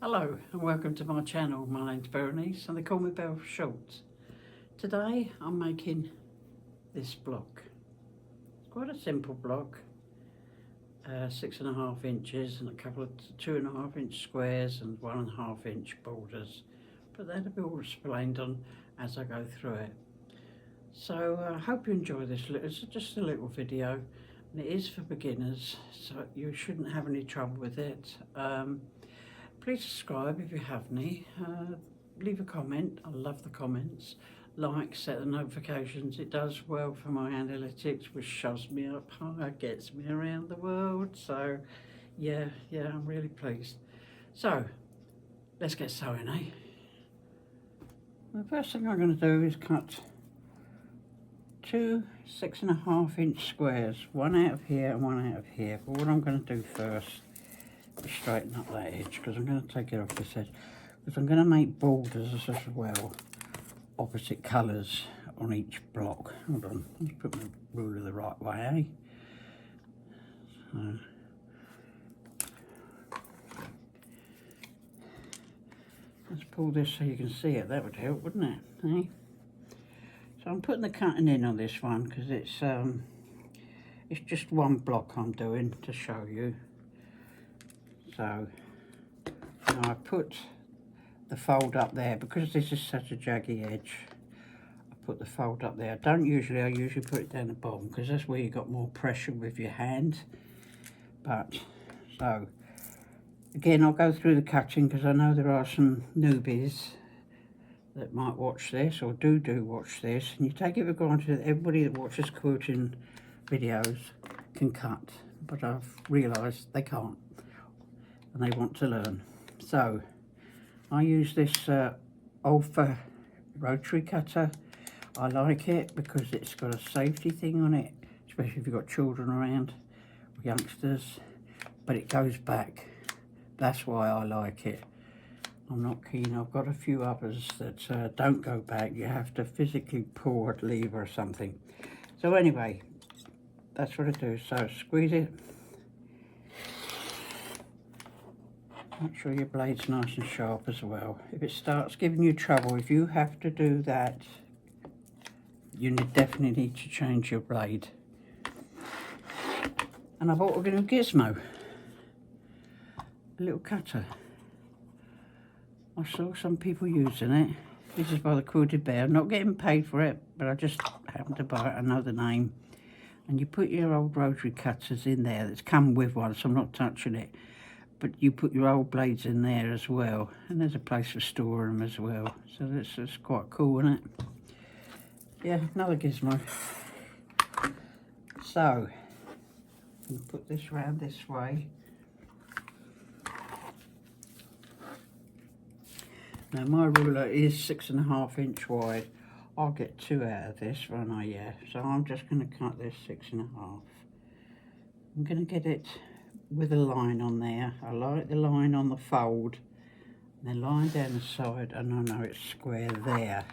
Hello and welcome to my channel. My name's Berenice and they call me Belle Schultz. Today I'm making this block. It's quite a simple block, 6.5 inches and a couple of 2.5 inch squares and 1.5 inch borders, but that'll be all explained on as I go through it. So I hope you enjoy this. It's just a little video and it is for beginners, so you shouldn't have any trouble with it. Please subscribe if you haven't. Leave a comment. I love the comments. Like, set the notifications. It does well for my analytics, which shows me up higher, gets me around the world. So, yeah, I'm really pleased. So, let's get sewing, eh? The first thing I'm going to do is cut two 6.5 inch squares, one out of here and one out of here. But what I'm going to do first, straighten up that edge, because I'm going to take it off this edge, because I'm going to make borders as well, opposite colours on each block. Hold on, let's put my ruler the right way, So, let's pull this so you can see it. That would help, wouldn't it? So I'm putting the cutting in on this one because it's just one block I'm doing to show you. So now I put the fold up there because this is such a jaggy edge. I put the fold up there. I usually put it down the bottom because that's where you got more pressure with your hand. But so again, I'll go through the cutting because I know there are some newbies that might watch this or do watch this, and you take it for granted that everybody that watches quilting videos can cut, but I've realised they can't. And they want to learn. So I use this Olfa rotary cutter. I like it because it's got a safety thing on it, especially if you've got children around or youngsters, but it goes back. That's why I like it. I'm not keen. I've got a few others that don't go back. You have to physically pull a lever or something. So anyway, that's what I do. So squeeze it. Make sure your blade's nice and sharp as well. If it starts giving you trouble, if you have to do that, you definitely need to change your blade. And I bought a new gizmo, a little cutter. I saw some people using it. This is by the Quilted Bear. I'm not getting paid for it, but I just happened to buy it. I know the name. And you put your old rotary cutters in there. That's come with one, so I'm not touching it. But you put your old blades in there as well, and there's a place for storing them as well. So that's quite cool, isn't it? Yeah, another gizmo. So, I'm gonna put this round this way. Now my ruler is 6.5 inch wide. I'll get 2 out of this, won't I? Yeah. So I'm just going to cut this 6.5. I'm going to get it with a line on there. I like the line on the fold, and then line down the side, and I know it's square there.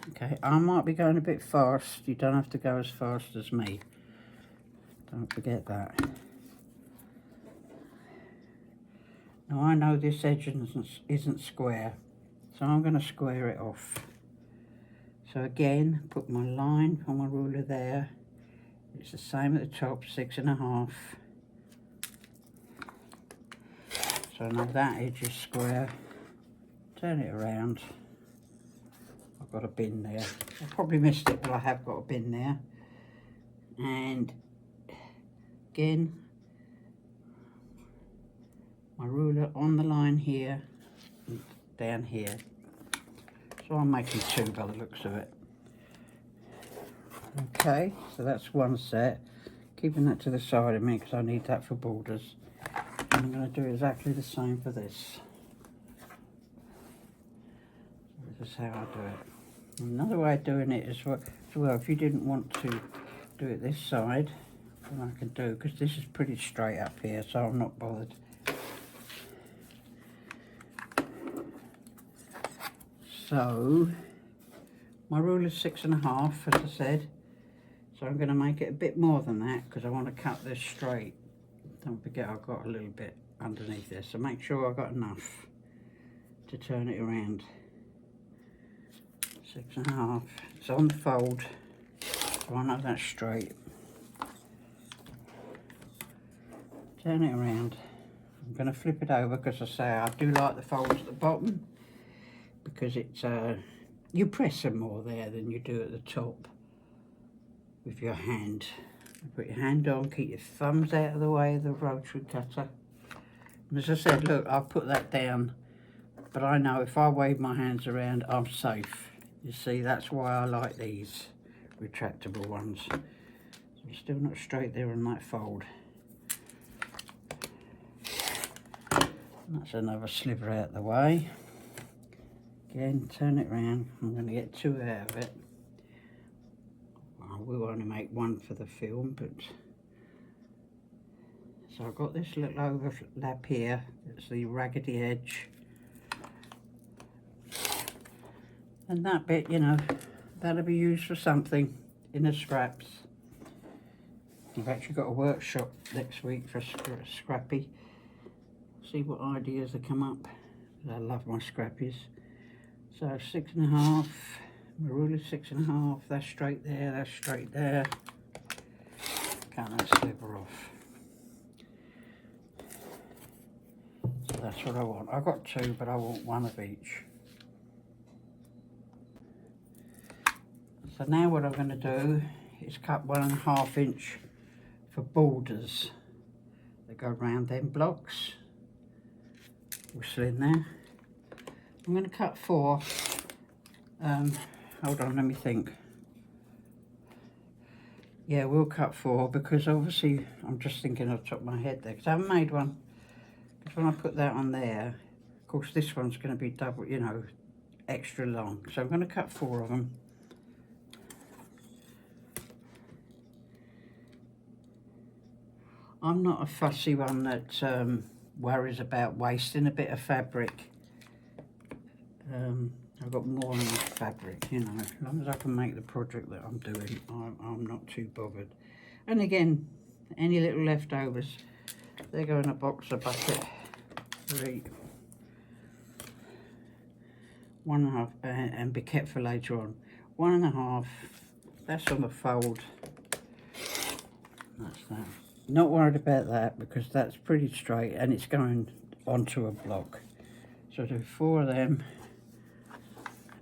Okay, I might be going a bit fast. You don't have to go as fast as me. Don't forget that. Now I know this edge isn't square, so I'm going to square it off. So again, put my line on my ruler there. It's the same at the top, 6.5. So now that edge is square. Turn it around. I've got a bin there. I probably missed it, but I have got a bin there. And again, my ruler on the line here, and down here. So I'm making 2 by the looks of it. Okay, so that's one set. Keeping that to the side of me because I need that for borders. And I'm going to do exactly the same for this. This is how I do it. Another way of doing it is well, if you didn't want to do it this side, what I can do, because this is pretty straight up here, so I'm not bothered. So, my ruler's 6.5, as I said. So I'm going to make it a bit more than that because I want to cut this straight. Don't forget I've got a little bit underneath there, so make sure I've got enough to turn it around. 6.5. It's on the fold, so I know that's straight. Turn it around. I'm going to flip it over because I say I do like the folds at the bottom, because it's you press them more there than you do at the top with your hand. You put your hand on, keep your thumbs out of the way of the rotary cutter. And as I said, look, I've put that down, but I know if I wave my hands around, I'm safe. You see, that's why I like these retractable ones. I'm still not straight there on that fold. That's another sliver out of the way. Again, turn it round. I'm going to get 2 out of it. I will only make 1 for the film, but... So I've got this little overlap here. It's the raggedy edge. And that bit, you know, that'll be used for something in the scraps. I've actually got a workshop next week for Scrappy. See what ideas that come up. I love my scrappies. So 6.5, my rule is 6.5. That's straight there, that's straight there. Cut that sliver off. So that's what I want. I've got 2, but I want 1 of each. So now what I'm going to do is cut 1.5 inch for borders that go around them blocks. Whistle in there. I'm going to cut 4. Hold on, let me think. Yeah, we'll cut 4 because obviously I'm just thinking off the top of my head there because I haven't made one. Because when I put that on there, of course this one's going to be double, you know, extra long. So I'm going to cut 4 of them. I'm not a fussy one that worries about wasting a bit of fabric. I've got more than enough fabric, you know, as long as I can make the project that I'm doing, I'm not too bothered. And again, any little leftovers, they go in a box or bucket. 3, 1.5, and be kept for later on. 1.5, that's on the fold. That's that. Not worried about that because that's pretty straight and it's going onto a block. So do 4 of them,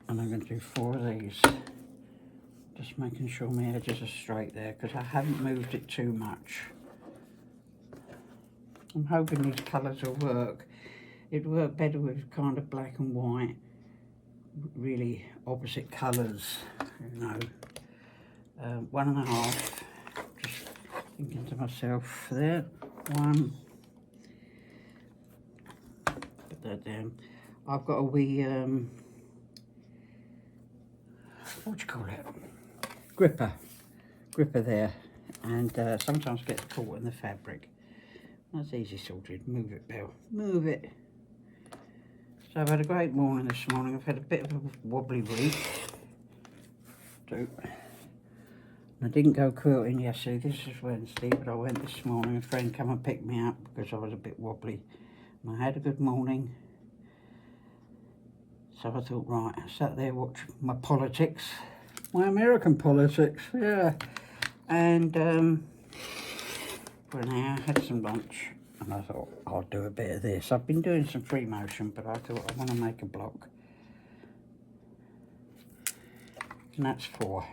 and I'm going to do 4 of these. Just making sure my edges are straight there because I haven't moved it too much. I'm hoping these colours will work. It'd work better with kind of black and white, really opposite colours, you know. 1.5. Thinking to myself there, 1, put that down. I've got a wee, what do you call it? Gripper there, and sometimes gets caught in the fabric. That's easy sorted. Move it, Bill, move it. So I've had a great morning this morning. I've had a bit of a wobbly week. I didn't go quilting yesterday, this is Wednesday, but I went this morning. A friend came and picked me up because I was a bit wobbly. And I had a good morning. So I thought, right, I sat there watching my politics, my American politics, yeah. And for an hour, had some lunch, and I thought, I'll do a bit of this. I've been doing some free motion, but I thought I want to make a block. And that's 4.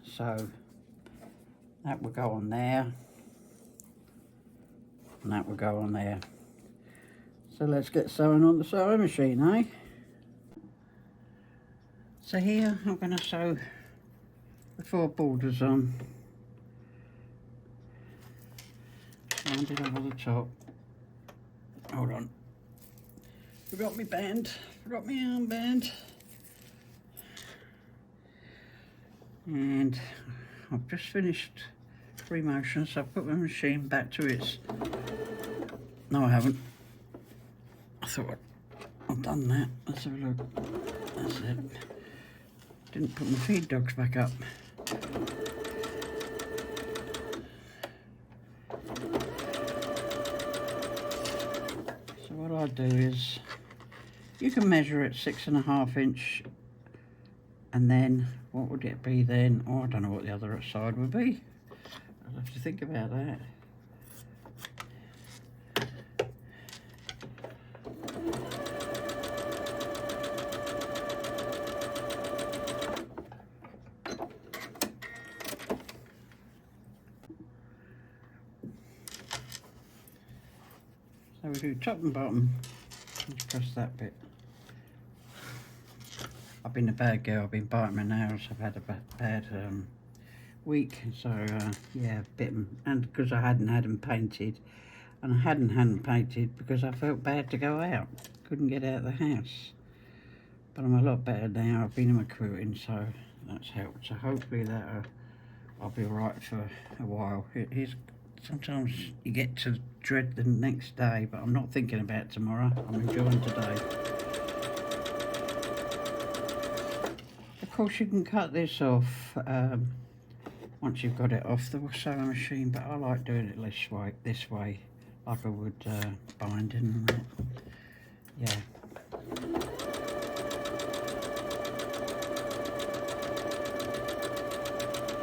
So that will go on there, and that will go on there. So let's get sewing on the sewing machine, eh? So here I'm going to sew the 4 borders on. Round it over the top. Hold on. Forgot my band. Forgot my armband. And I've just finished free motion, so I've put my machine back to its... No, I haven't. I thought I've done that. Let's have a look. That's it. Didn't put my feed dogs back up. So what I do is, you can measure it 6.5 inch, and then what would it be then? Oh, I don't know what the other side would be. I'll have to think about that. So we do top and bottom. Just press that bit. I've been a bad girl, I've been biting my nails, I've had a bad week, so yeah, bit them, and because I hadn't had them painted, and I hadn't had them painted because I felt bad to go out, couldn't get out of the house, but I'm a lot better now. I've been in my quilting, so that's helped, so hopefully that I'll be alright for a while. It is, sometimes you get to dread the next day, but I'm not thinking about tomorrow, I'm enjoying today. Of course you can cut this off once you've got it off the sewing machine, but I like doing it this way like I would binding and that. Yeah.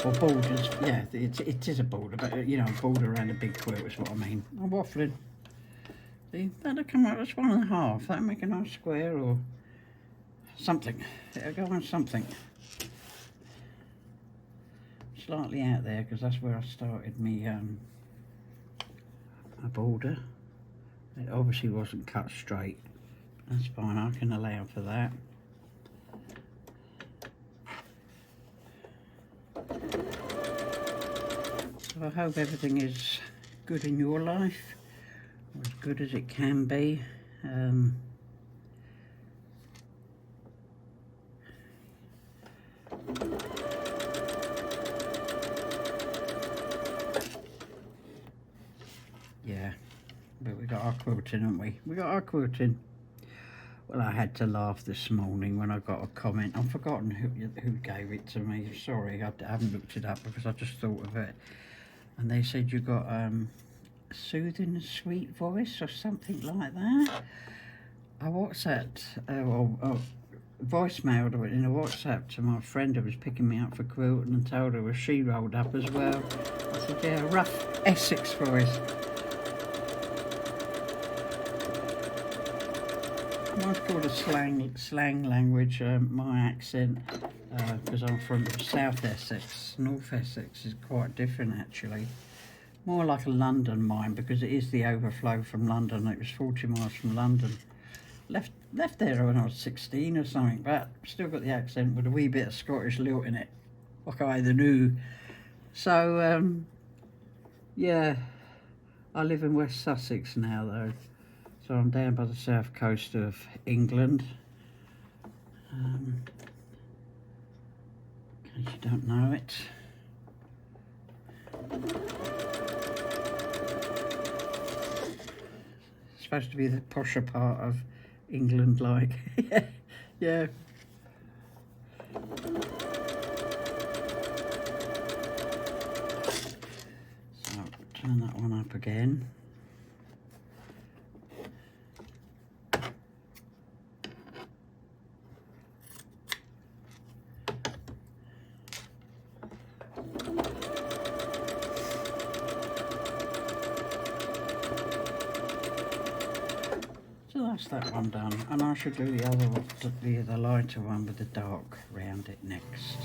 Or borders, yeah, it is a border, but you know, a border around a big quilt is what I mean. I'm waffling. See, that'll come out as 1.5. That'll make a nice square or something. It'll go on something. Slightly out there because that's where I started me a border. It obviously wasn't cut straight. That's fine, I can allow for that. So I hope everything is good in your life, or as good as it can be. Yeah, but we got our quilting, haven't we? We got our quilting. Well, I had to laugh this morning when I got a comment. I've forgotten who gave it to me. Sorry, I haven't looked it up because I just thought of it. And they said you got a soothing, sweet voice or something like that. I WhatsApped, voicemailed in a WhatsApp to my friend who was picking me up for quilting and told her she rolled up as well. I said, yeah, rough Essex voice. Mine's called a slang language, my accent, because I'm from South Essex. North Essex is quite different actually. More like a London mine because it is the overflow from London. It was 40 miles from London. Left there when I was 16 or something, but still got the accent with a wee bit of Scottish lilt in it. Like I either knew. So, yeah, I live in West Sussex now though. So I'm down by the south coast of England. In case you don't know it. It's supposed to be the posher part of England, like. Yeah. So turn that one up again. So that's that one done, and I should do the other one, the lighter one with the dark round it next.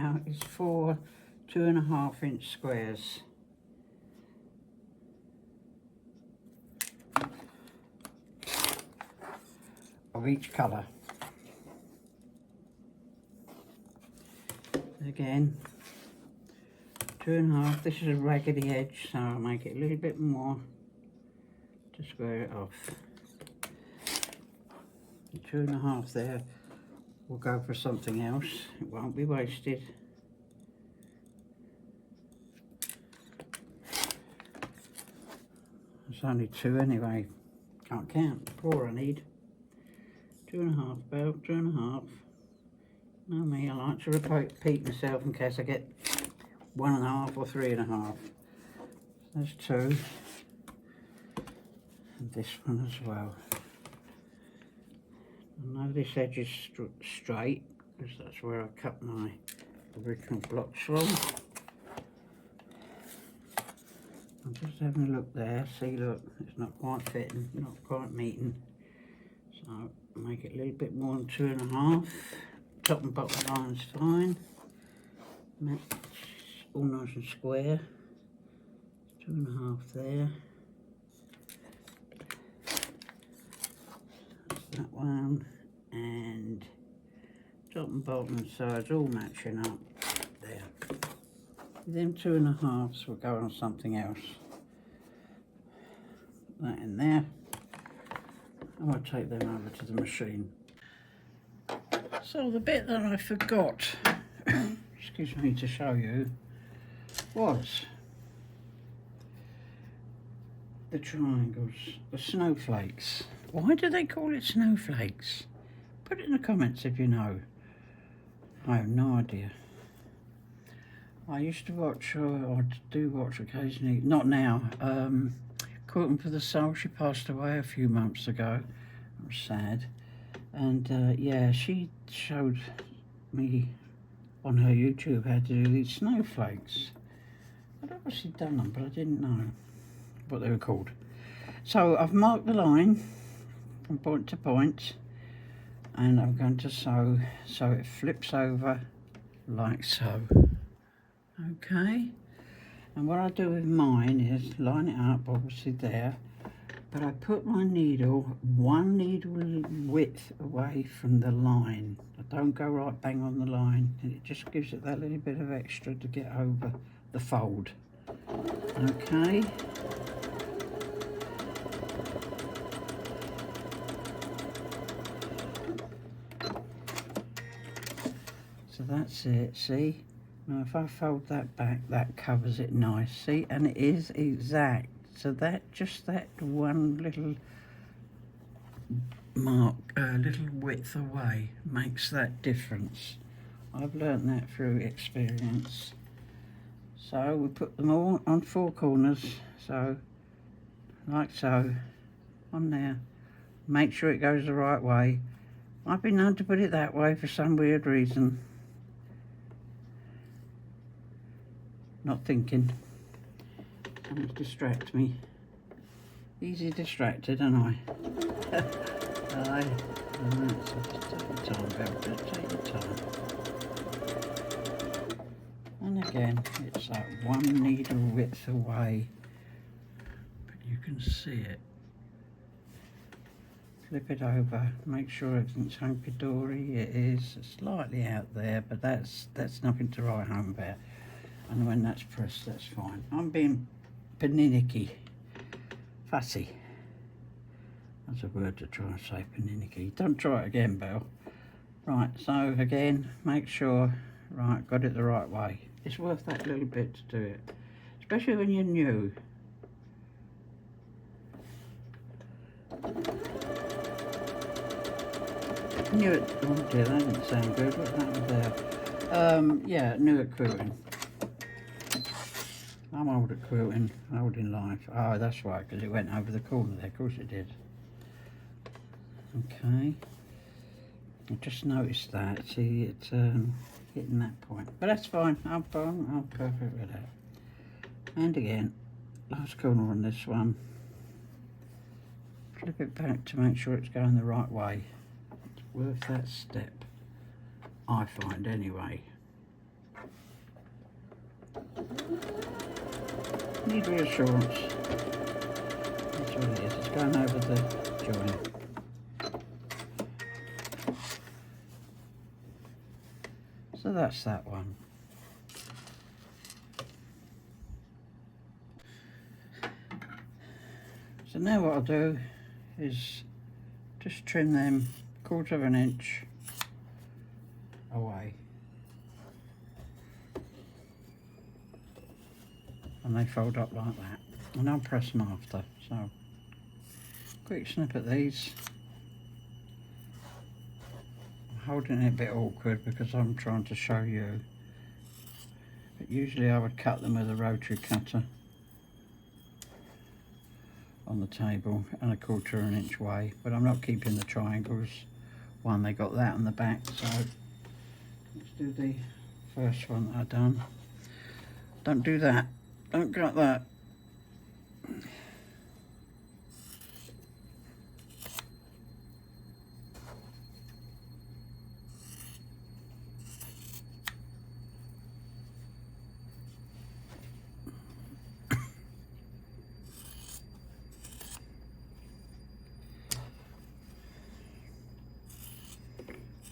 now is 4 2.5-inch squares. Of each colour. Again, 2.5. This is a raggedy edge, so I'll make it a little bit more to square it off. 2.5 there. We'll go for something else. It won't be wasted. It's only 2 anyway. Can't count. 4 I need. 2.5, about 2.5. Know me, I like to repeat myself in case I get 1.5 or 3.5. There's 2. And this one as well. I know this edge is straight because that's where I cut my original blocks from. I'm just having a look there. See, look, it's not quite fitting, not quite meeting. So make it a little bit more than 2.5. Top and bottom line's fine. Match all nice and square. 2.5 there. That's that one. And top and bottom sides all matching up there. Them 2.5s will go on something else. Put that in there. I'm going to take them over to the machine. So the bit that I forgot, excuse me, to show you was the triangles, the snowflakes. Why do they call it snowflakes? Put it in the comments if you know. I have no idea. I used to watch, or do watch occasionally, not now, Quilting for the Soul. She passed away a few months ago. It was sad. And yeah, she showed me on her YouTube how to do these snowflakes. I'd obviously done them, but I didn't know what they were called. So I've marked the line from point to point, and I'm going to sew so it flips over like so. Okay, and what I do with mine is line it up, obviously there, but I put my needle 1 needle width away from the line. I don't go right bang on the line, and it just gives it that little bit of extra to get over the fold. Okay. So that's it, see? Now if I fold that back, that covers it nice, see? And it is exact. So that, just that one little mark, little width away makes that difference. I've learnt that through experience. So we put them all on 4 corners, so like so, on there. Make sure it goes the right way. I've been known to put it that way for some weird reason. Not thinking. Something to distract me. Easy distracted, aren't I? Aye. Alright, so just take your time, Velvet, take your time. And again, it's like 1 needle width away, but you can see it. Flip it over, make sure everything's hunky-dory. It is slightly out there, but that's nothing to write home about. And when that's pressed, that's fine. I'm being paninicky, fussy. That's a word to try and say, paninicky. Don't try it again, Belle. Right, so again, make sure, right, got it the right way. It's worth that little bit to do it, especially when you're new. New at, oh dear, that didn't sound good. What's that was there? Yeah, new at quilting. I'm old at quilting, old in life. Oh, that's right, because it went over the corner there. Of course it did. Okay. I just noticed that. See, it's hitting that point. But that's fine. I'm perfect with that. And again, last corner on this one. Flip it back to make sure it's going the right way. It's worth that step, I find anyway. Need reassurance. That's what it is. It's going over the joint. So that's that one. So now what I'll do is just trim them 1/4 of an inch away. And they fold up like that. And I'll press them after. So, quick snip at these. I'm holding it a bit awkward because I'm trying to show you. But usually I would cut them with a rotary cutter on the table and 1/4 of an inch away. But I'm not keeping the triangles. One, they got that on the back. So, let's do the first one that I've done. Don't do that. Don't cut that.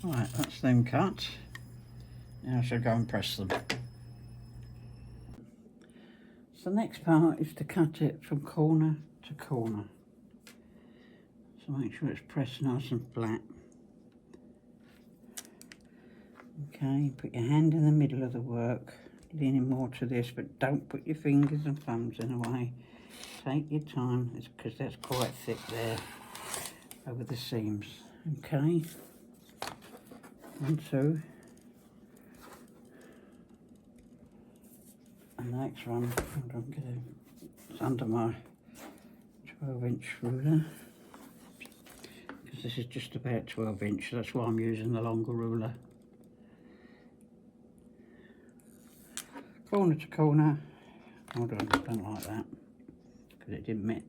Right, that's them cut. Now I shall go and press them. So the next part is to cut it from corner to corner. So make sure it's pressed nice and flat. Okay, put your hand in the middle of the work, leaning more to this, but don't put your fingers and thumbs in the way. Take your time, because that's quite thick there over the seams. Okay, 1, 2. And the next one, it's under my 12-inch ruler, because this is just about 12 inch, that's why I'm using the longer ruler. Corner to corner. Hold on, I don't like that, because it didn't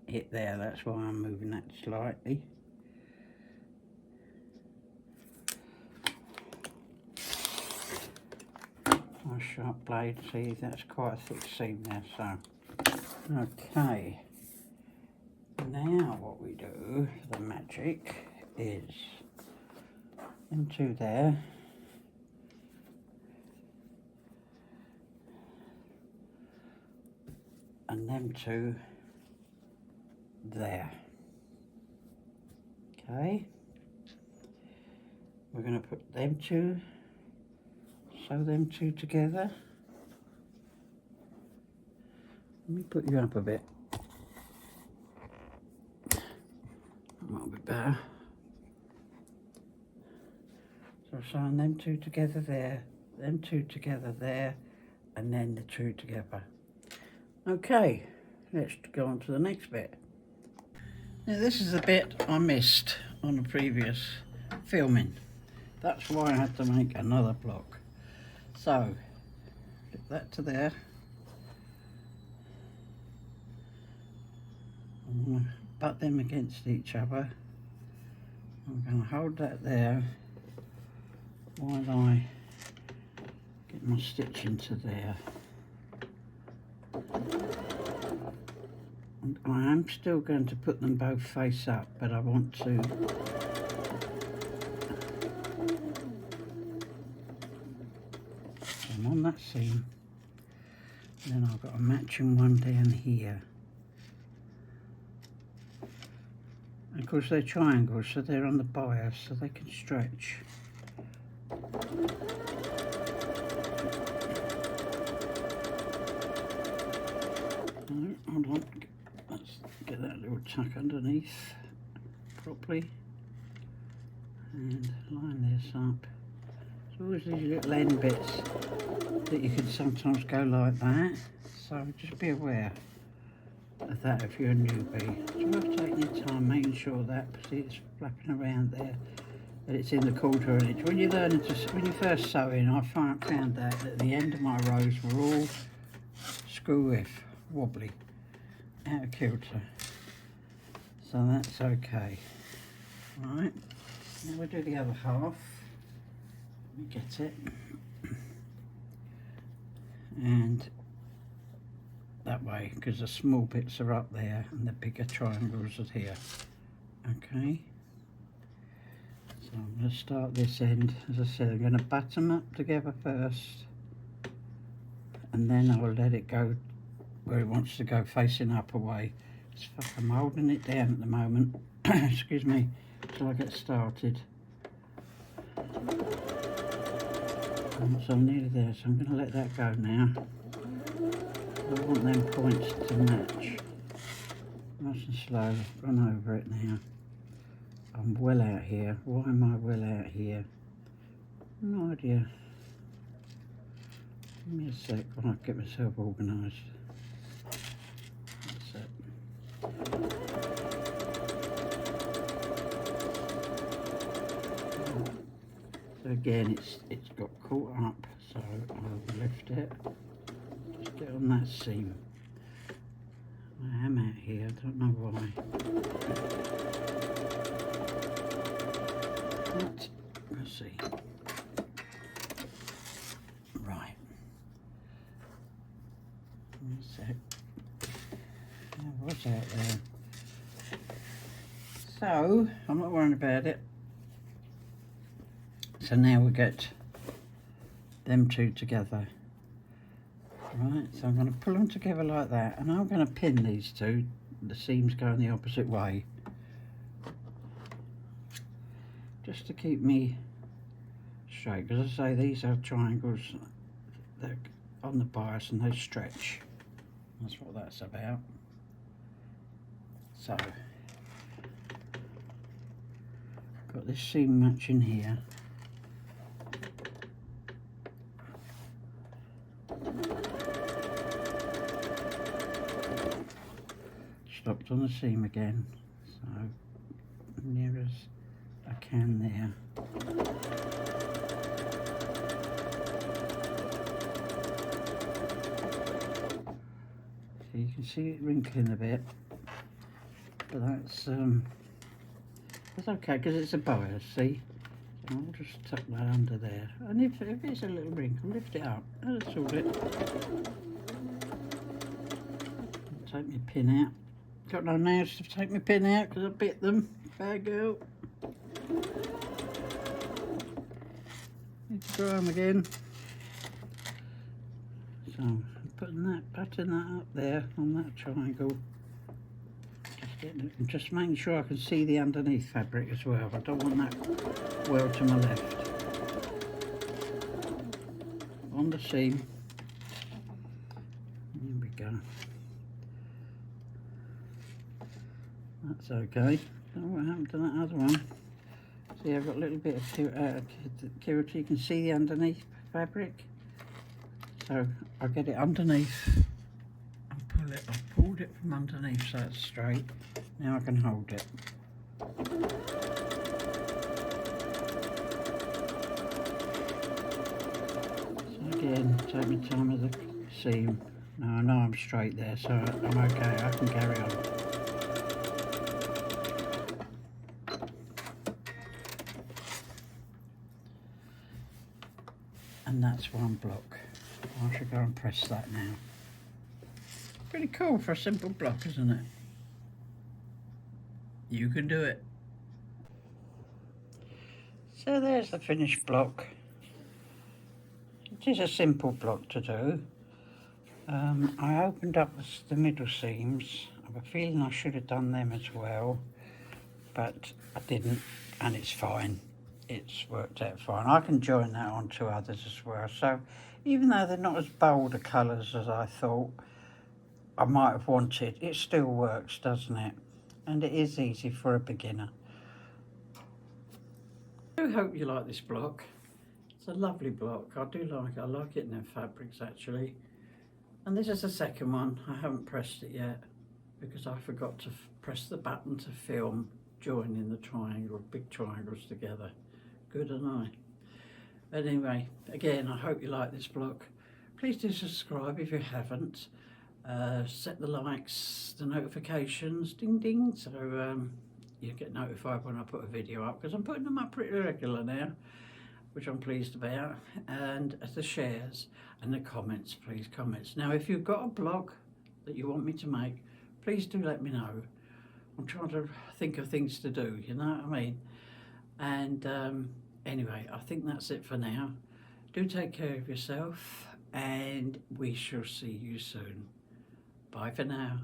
hit there, that's why I'm moving that slightly. Nice sharp blade, see that's quite a thick seam there, so. Okay. Now what we do, the magic, is into there. And them two there. Okay. We're going to put them two, sew them two together. Let me put you up a bit. That might be better. So sewing them two together there, them two together there, and then the two together. Okay, let's go on to the next bit. Now this is the bit I missed on the previous filming. That's why I had to make another block. So, flip that to there. I'm going to butt them against each other. I'm going to hold that there while I get my stitch into there. And I am still going to put them both face up, but I want to I'm on that seam, then I've got a matching one down here. And of course they're triangles, so they're on the bias, so they can stretch. No, hold on, let's get that little tuck underneath properly and line this up. So always these little end bits that you can sometimes go like that, so just be aware of that if you're a newbie. It's worth taking your time, making sure that, see it's flapping around there, that it's in the 1/4 of an inch. When you're learning to, when you're first sewing, I found that at the end of my rows were all screw width, wobbly, out of kilter. So that's okay. Right, now we'll do the other half. Let me get it. and that way, because the small bits are up there and the bigger triangles are here. Okay, so I'm going to start this end. As I said, I'm going to butt them up together first, and then I'll let it go where it wants to go, facing up away. I'm holding it down at the moment, excuse me, till I get started. So I'm nearly there, so I'm going to let that go now. I want them points to match. Nice and slow, I've gone over it now. I'm well out here. Why am I well out here? No idea. Give me a sec when I get myself organised. That's it. So again, it's got caught up, so I'll lift it. Just get on that seam. I am out here, I don't know why. But, let's see. Right. Give me a sec. What's out there? So, I'm not worrying about it. So now we get them two together. Right, so I'm going to pull them together like that, and I'm going to pin these two, the seams going the opposite way, just to keep me straight, because I say these are triangles, they're on the bias and they stretch. That's what that's about. So, got this seam matching here. Stopped on the seam again, so near as I can there. So you can see it wrinkling a bit, but that's okay because it's a bias, see? So I'll just tuck that under there, and if it's a little wrinkle, lift it up, that'll sort it. Take my pin out. Got no nails to take my pin out because I bit them. Bad girl. Need to dry them again. So I'm putting that, butting that up there on that triangle. Just getting it, and just making sure I can see the underneath fabric as well. I don't want that well to my left. On the seam. There we go. That's okay. Don't know what happened to that other one. See, I've got a little bit of Kirita. You can see the underneath fabric. So I'll get it underneath and pull it. I've pulled it from underneath so it's straight. Now I can hold it. So again, take my time with the seam. Now I know I'm straight there, so I'm okay. I can carry on. And that's one block. I should go and press that now. Pretty cool for a simple block, isn't it? You can do it. So there's the finished block. It is a simple block to do. I opened up the middle seams. I have a feeling I should have done them as well, but I didn't, and it's fine. It's worked out fine. I can join that onto others as well. So even though they're not as bold of colours as I thought I might have wanted, it still works, doesn't it? And it is easy for a beginner. I do hope you like this block. It's a lovely block. I do like it. I like it in their fabrics actually. And this is the second one. I haven't pressed it yet because I forgot to press the button to film joining the triangle, big triangles together. Good, and I. Anyway, again, I hope you like this block. Please do subscribe if you haven't. Set the likes, the notifications, ding ding, so you get notified when I put a video up, because I'm putting them up pretty regular now. which I'm pleased about, and the shares and the comments, please comments. Now if you've got a blog that you want me to make, please do let me know. I'm trying to think of things to do, you know what I mean? And anyway, I think that's it for now. Do take care of yourself, and we shall see you soon. Bye for now.